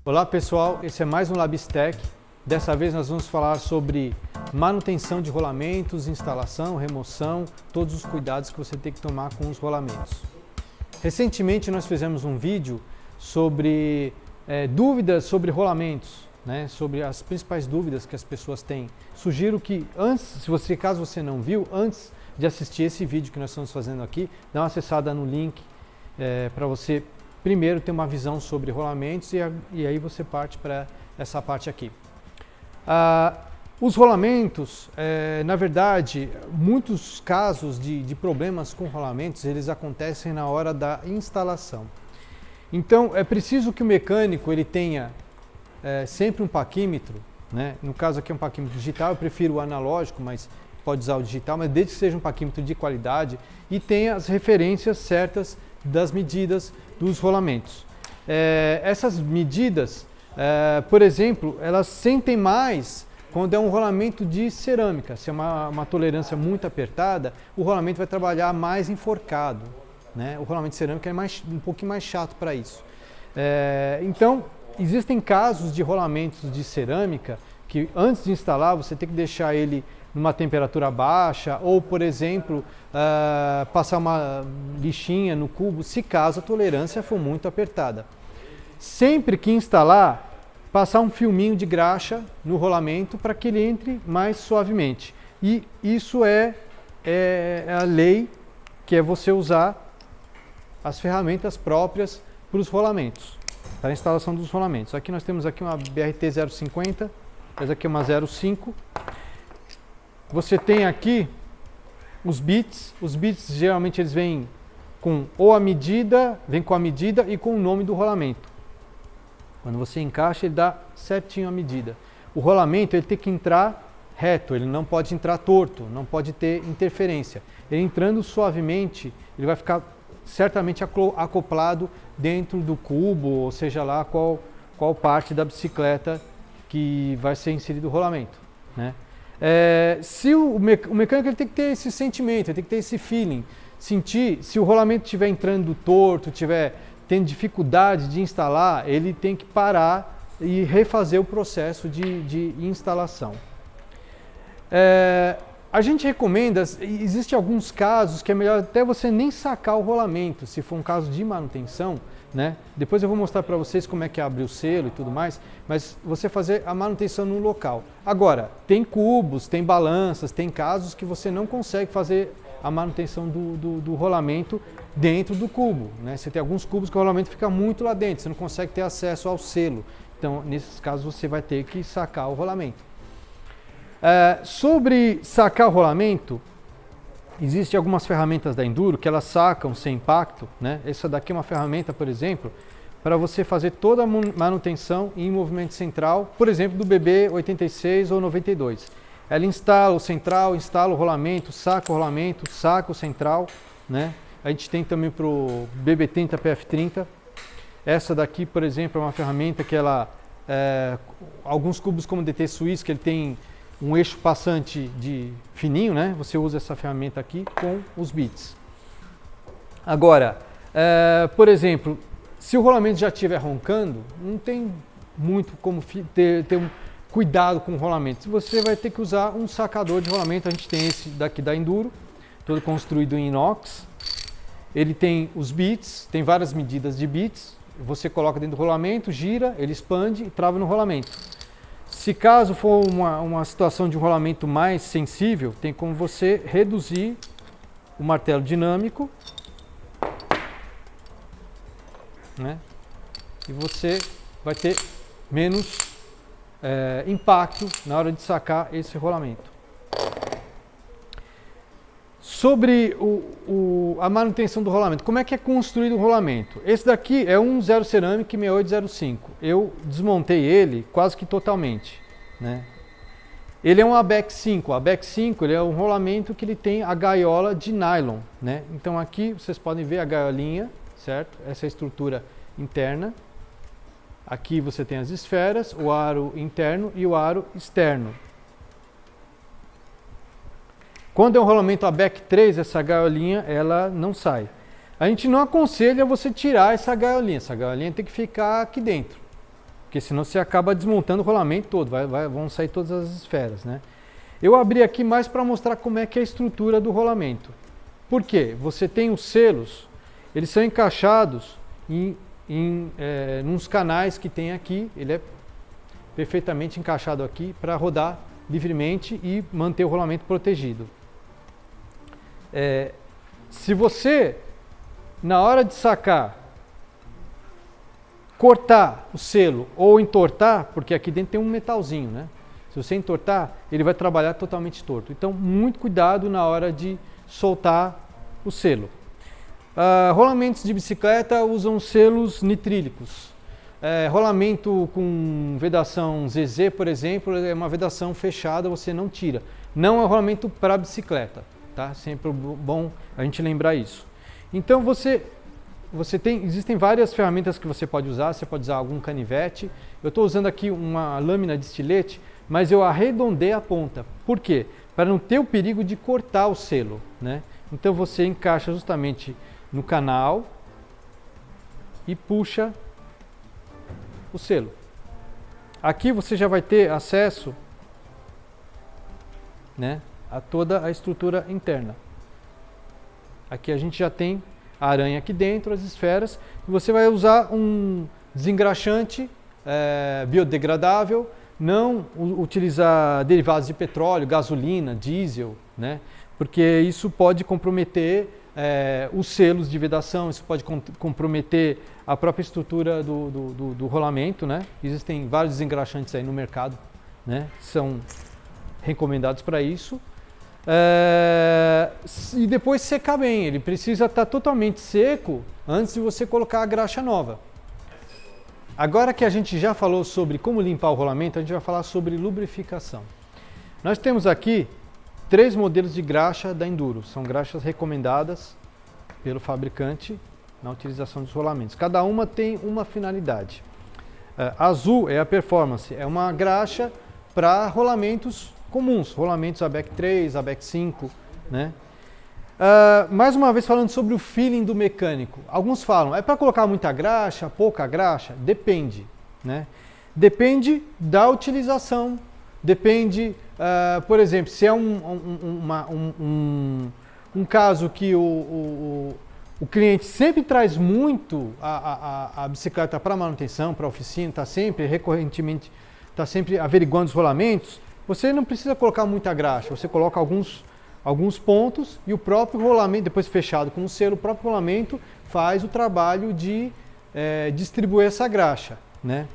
Olá pessoal, esse é mais um Labstec. Dessa vez nós vamos falar sobre manutenção de rolamentos, instalação, remoção, todos os cuidados que você tem que tomar com os rolamentos. Recentemente nós fizemos um vídeo sobre dúvidas sobre rolamentos, sobre as principais dúvidas que as pessoas têm. Sugiro que caso você não viu, antes de assistir esse vídeo que nós estamos fazendo aqui, dá uma acessada no link para você primeiro ter uma visão sobre rolamentos e aí você parte para essa parte aqui. Os rolamentos, na verdade, muitos casos de problemas com rolamentos, eles acontecem na hora da instalação. Então, é preciso que o mecânico ele tenha sempre um paquímetro, no caso aqui é um paquímetro digital, eu prefiro o analógico, mas pode usar o digital, mas desde que seja um paquímetro de qualidade e tenha as referências certas das medidas dos rolamentos. Essas medidas, por exemplo, elas sentem mais quando é um rolamento de cerâmica. Se é uma tolerância muito apertada, o rolamento vai trabalhar mais enforcado. O rolamento de cerâmica é um pouquinho mais chato para isso. Então, existem casos de rolamentos de cerâmica que antes de instalar você tem que deixar ele numa temperatura baixa ou, por exemplo, passar uma lixinha no cubo, se caso a tolerância for muito apertada. Sempre que instalar, passar um filminho de graxa no rolamento para que ele entre mais suavemente. E isso é a lei, que é você usar as ferramentas próprias para os rolamentos, para a instalação dos rolamentos. Aqui nós temos aqui uma BRT 050, essa aqui é uma 05. Você tem aqui os bits geralmente eles vêm com a medida e com o nome do rolamento. Quando você encaixa, ele dá certinho a medida. O rolamento ele tem que entrar reto, ele não pode entrar torto, não pode ter interferência. Ele entrando suavemente, ele vai ficar certamente acoplado dentro do cubo, ou seja lá qual parte da bicicleta que vai ser inserido o rolamento, se o mecânico ele tem que ter esse sentimento, ele tem que ter esse feeling, sentir se o rolamento estiver entrando torto, estiver tendo dificuldade de instalar, ele tem que parar e refazer o processo de instalação. A gente recomenda, existem alguns casos que é melhor até você nem sacar o rolamento, se for um caso de manutenção, Depois eu vou mostrar para vocês como é que abre o selo e tudo mais, mas você fazer a manutenção no local. Agora, tem cubos, tem balanças, tem casos que você não consegue fazer a manutenção do rolamento dentro do cubo, Você tem alguns cubos que o rolamento fica muito lá dentro, você não consegue ter acesso ao selo. Então, nesses casos, você vai ter que sacar o rolamento. Sobre sacar o rolamento, existem algumas ferramentas da Enduro que elas sacam sem impacto, Essa daqui é uma ferramenta, por exemplo, para você fazer toda a manutenção em movimento central, por exemplo, do BB 86 ou 92. Ela instala o central, instala o rolamento, saca o central, A gente tem também para o BB30 PF30. Essa daqui, por exemplo, é uma ferramenta que ela, alguns cubos como o DT Swiss, que ele tem um eixo passante de fininho, Você usa essa ferramenta aqui com os bits. Agora, por exemplo, se o rolamento já estiver roncando, não tem muito como ter um cuidado com o rolamento. Você vai ter que usar um sacador de rolamento. A gente tem esse daqui da Enduro, todo construído em inox. Ele tem os bits, tem várias medidas de bits. Você coloca dentro do rolamento, gira, ele expande e trava no rolamento. Se caso for uma situação de um rolamento mais sensível, tem como você reduzir o martelo dinâmico, E você vai ter menos impacto na hora de sacar esse rolamento. Sobre a manutenção do rolamento, como é que é construído o rolamento? Esse daqui é um 0 Ceramic 6805. Eu desmontei ele quase que totalmente, Ele é um ABEC 5. O ABEC 5 ele é um rolamento que ele tem a gaiola de nylon, Então aqui vocês podem ver a gaiolinha, certo? Essa é a estrutura interna. Aqui você tem as esferas, o aro interno e o aro externo. Quando é um rolamento ABEC 3, essa gaiolinha ela não sai. A gente não aconselha você tirar essa gaiolinha tem que ficar aqui dentro. porque senão você acaba desmontando o rolamento todo, vão sair todas as esferas, né? Eu abri aqui mais para mostrar como é que é a estrutura do rolamento. Por quê? Você tem os selos, eles são encaixados nos canais que tem aqui, ele é perfeitamente encaixado aqui para rodar livremente e manter o rolamento protegido. Se você, na hora de sacar, cortar o selo ou entortar, porque aqui dentro tem um metalzinho, né? Se você entortar, ele vai trabalhar totalmente torto. Então, muito cuidado na hora de soltar o selo. Rolamentos de bicicleta usam selos nitrílicos. Rolamento com vedação ZZ, por exemplo, é uma vedação fechada, você não tira. Não é rolamento para bicicleta, tá? Sempre bom a gente lembrar isso. Então, existem várias ferramentas que você pode usar algum canivete. Eu estou usando aqui uma lâmina de estilete, mas eu arredondei a ponta. Por quê? Para não ter o perigo de cortar o selo, né? Então você encaixa justamente no canal e puxa o selo. Aqui você já vai ter acesso, né, a toda a estrutura interna. Aqui a gente já tem a aranha aqui dentro, as esferas, e você vai usar um desengraxante biodegradável, não utilizar derivados de petróleo, gasolina, diesel, né? Porque isso pode comprometer os selos de vedação, isso pode comprometer a própria estrutura do rolamento, né? Existem vários desengraxantes aí no mercado, né? São recomendados para isso. E depois secar bem, ele precisa estar totalmente seco antes de você colocar a graxa nova. Agora que a gente já falou sobre como limpar o rolamento, a gente vai falar sobre lubrificação. Nós temos aqui 3 modelos de graxa da Enduro, são graxas recomendadas pelo fabricante na utilização dos rolamentos. Cada uma tem uma finalidade. Azul é a Performance, é uma graxa para rolamentos comuns, rolamentos ABEC 3, ABEC 5, né? Mais uma vez falando sobre o feeling do mecânico. Alguns falam, é para colocar muita graxa, pouca graxa? Depende, né? Depende da utilização, depende, por exemplo, se é um caso que o cliente sempre traz muito a bicicleta para manutenção, para oficina, está sempre recorrentemente, está sempre averiguando os rolamentos, você não precisa colocar muita graxa, você coloca alguns pontos e o próprio rolamento, depois fechado com o selo, o próprio rolamento faz o trabalho de distribuir essa graxa, né?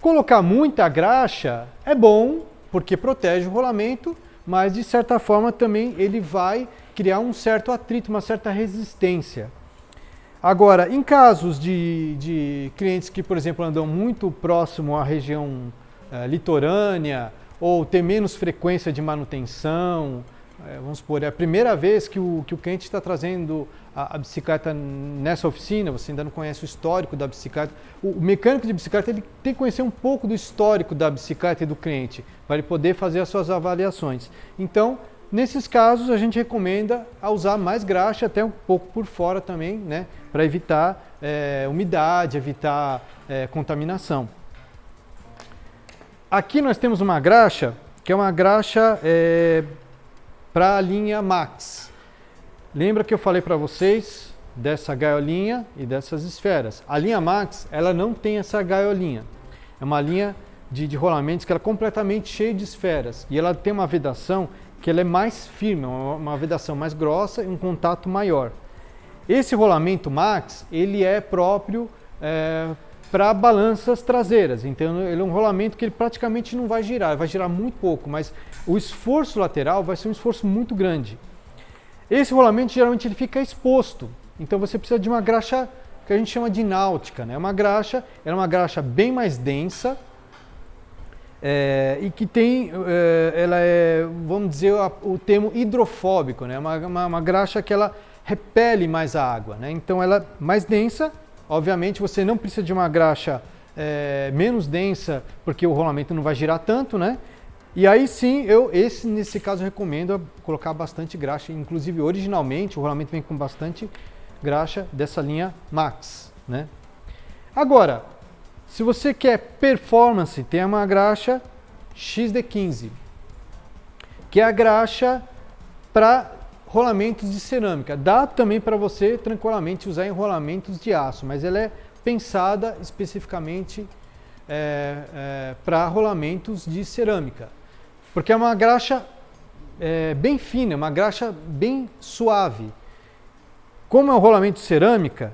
Colocar muita graxa é bom, porque protege o rolamento, mas de certa forma também ele vai criar um certo atrito, uma certa resistência. Agora, em casos de clientes que, por exemplo, andam muito próximo à região litorânea, ou ter menos frequência de manutenção, vamos supor, é a primeira vez que o cliente está trazendo a bicicleta nessa oficina, você ainda não conhece o histórico da bicicleta. O mecânico de bicicleta ele tem que conhecer um pouco do histórico da bicicleta e do cliente, para ele poder fazer as suas avaliações. Então, nesses casos, a gente recomenda usar mais graxa, até um pouco por fora também, né, para evitar umidade, evitar contaminação. Aqui nós temos uma graxa, que é uma graxa para a linha Max. Lembra que eu falei para vocês dessa gaiolinha e dessas esferas? A linha Max, ela não tem essa gaiolinha. É uma linha de rolamentos que ela é completamente cheia de esferas. E ela tem uma vedação que ela é mais firme, uma vedação mais grossa e um contato maior. Esse rolamento Max, ele é próprio para balanças traseiras, então ele é um rolamento que ele praticamente não vai girar muito pouco, mas o esforço lateral vai ser um esforço muito grande. Esse rolamento geralmente ele fica exposto, então você precisa de uma graxa que a gente chama de náutica, né? Ela é uma graxa bem mais densa e que tem, ela é, vamos dizer, o termo hidrofóbico, né? Uma graxa que ela repele mais a água, né? Então ela é mais densa. Obviamente você não precisa de uma graxa menos densa, porque o rolamento não vai girar tanto, né? E aí sim, nesse caso eu recomendo colocar bastante graxa, inclusive originalmente o rolamento vem com bastante graxa dessa linha Max, né? Agora, Se você quer performance, tem uma graxa XD15, que é a graxa para rolamentos de cerâmica. Dá também para você tranquilamente usar em rolamentos de aço, mas ela é pensada especificamente para rolamentos de cerâmica, porque é uma graxa bem fina, uma graxa bem suave. Como é um rolamento de cerâmica,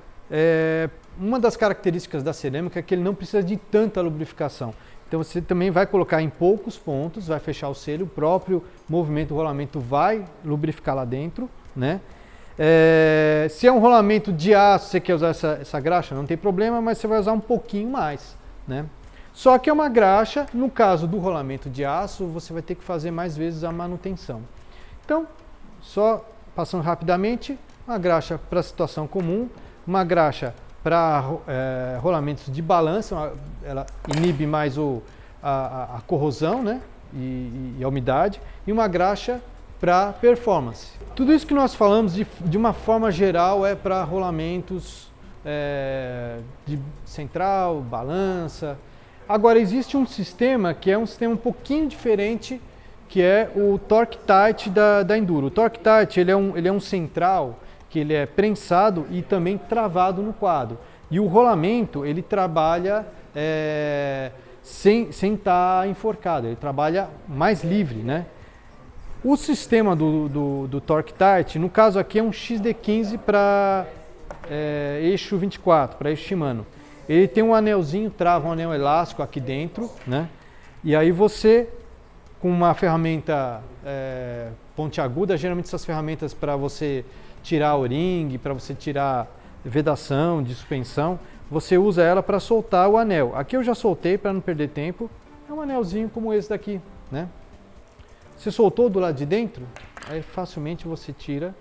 uma das características da cerâmica é que ele não precisa de tanta lubrificação. Então você também vai colocar em poucos pontos, vai fechar o selo, o próprio movimento do rolamento vai lubrificar lá dentro, né? Se é um rolamento de aço, você quer usar essa graxa, não tem problema, mas você vai usar um pouquinho mais, né? Só que é uma graxa, no caso do rolamento de aço, você vai ter que fazer mais vezes a manutenção. Então, só passando rapidamente, uma graxa para situação comum, uma graxa para rolamentos de balança, ela inibe mais a corrosão, né, e a umidade, e uma graxa para performance. Tudo isso que nós falamos de uma forma geral é para rolamentos de central, balança. Agora existe um sistema que é um sistema um pouquinho diferente, que é o Torque-Tite da Enduro. O Torque-Tite ele é um central que ele é prensado e também travado no quadro. E o rolamento ele trabalha sem estar enforcado, ele trabalha mais livre, né? O sistema do Torque-Tite, no caso aqui é um XD15 para eixo 24, para eixo Shimano. Ele tem um anelzinho, trava um anel elástico aqui dentro, né? E aí você, com uma ferramenta pontiaguda, geralmente essas ferramentas para você tirar o-ring, para você tirar vedação de suspensão, você usa ela para soltar o anel. Aqui eu já soltei para não perder tempo, é um anelzinho como esse daqui, né? Você soltou do lado de dentro, aí facilmente você tira.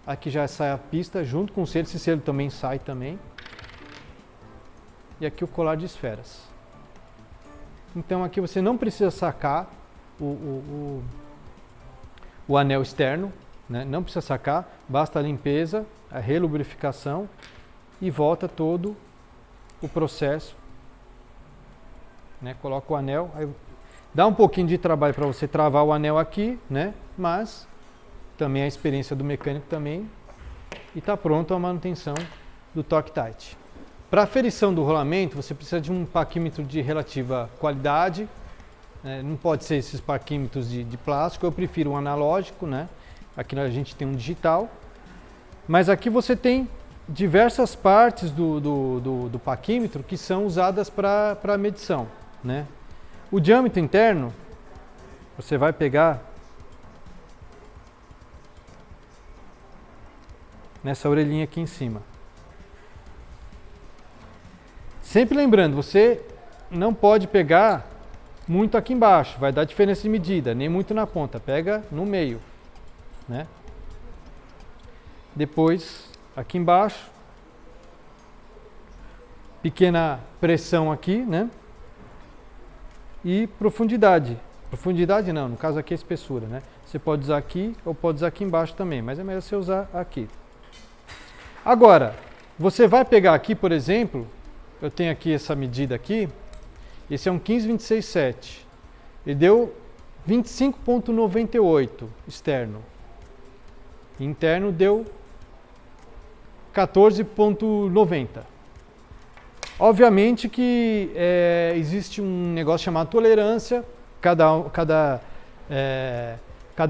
Aqui já sai a pista junto com o selo, esse selo também sai também. E aqui o colar de esferas. Então aqui você não precisa sacar o anel externo, né? Não precisa sacar, basta a limpeza, a relubrificação e volta todo o processo, né? Coloca o anel, aí dá um pouquinho de trabalho para você travar o anel aqui, né? Mas também a experiência do mecânico também, e está pronto a manutenção do Torque-Tite. Para aferição do rolamento, você precisa de um parquímetro de relativa qualidade, né? Não pode ser esses parquímetros de plástico, eu prefiro um analógico, né? Aqui a gente tem um digital, mas aqui você tem diversas partes do parquímetro que são usadas para medição, né? O diâmetro interno, você vai pegar nessa orelhinha aqui em cima. Sempre lembrando, você não pode pegar muito aqui embaixo, vai dar diferença de medida, nem muito na ponta, pega no meio, né? Depois, aqui embaixo, pequena pressão aqui, né? E profundidade. Profundidade não, no caso aqui é espessura, né? Você pode usar aqui ou pode usar aqui embaixo também, mas é melhor você usar aqui. Agora, você vai pegar aqui, por exemplo, eu tenho aqui essa medida aqui, esse é um 1526/7, ele deu 25,98 externo, interno deu 14,90. Obviamente que existe um negócio chamado tolerância, cada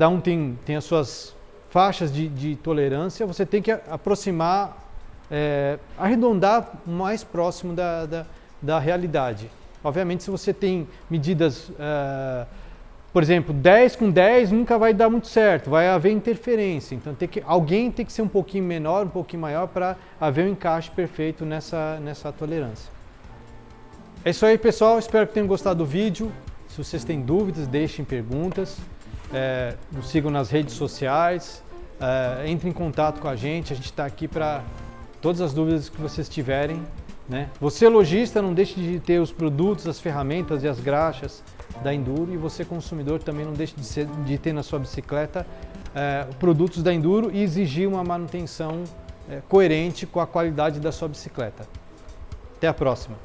um tem as suas faixas de tolerância, você tem que aproximar, arredondar mais próximo da realidade. Obviamente, se você tem medidas, por exemplo, 10 com 10 nunca vai dar muito certo, vai haver interferência. Então, alguém tem que ser um pouquinho menor, um pouquinho maior para haver um encaixe perfeito nessa tolerância. É isso aí, pessoal. Espero que tenham gostado do vídeo. Se vocês têm dúvidas, deixem perguntas. Nos sigam nas redes sociais. Entre em contato com a gente está aqui para todas as dúvidas que vocês tiverem, né? Você lojista, não deixe de ter os produtos, as ferramentas e as graxas da Enduro, e você consumidor também não deixe de ter na sua bicicleta produtos da Enduro e exigir uma manutenção coerente com a qualidade da sua bicicleta. Até a próxima!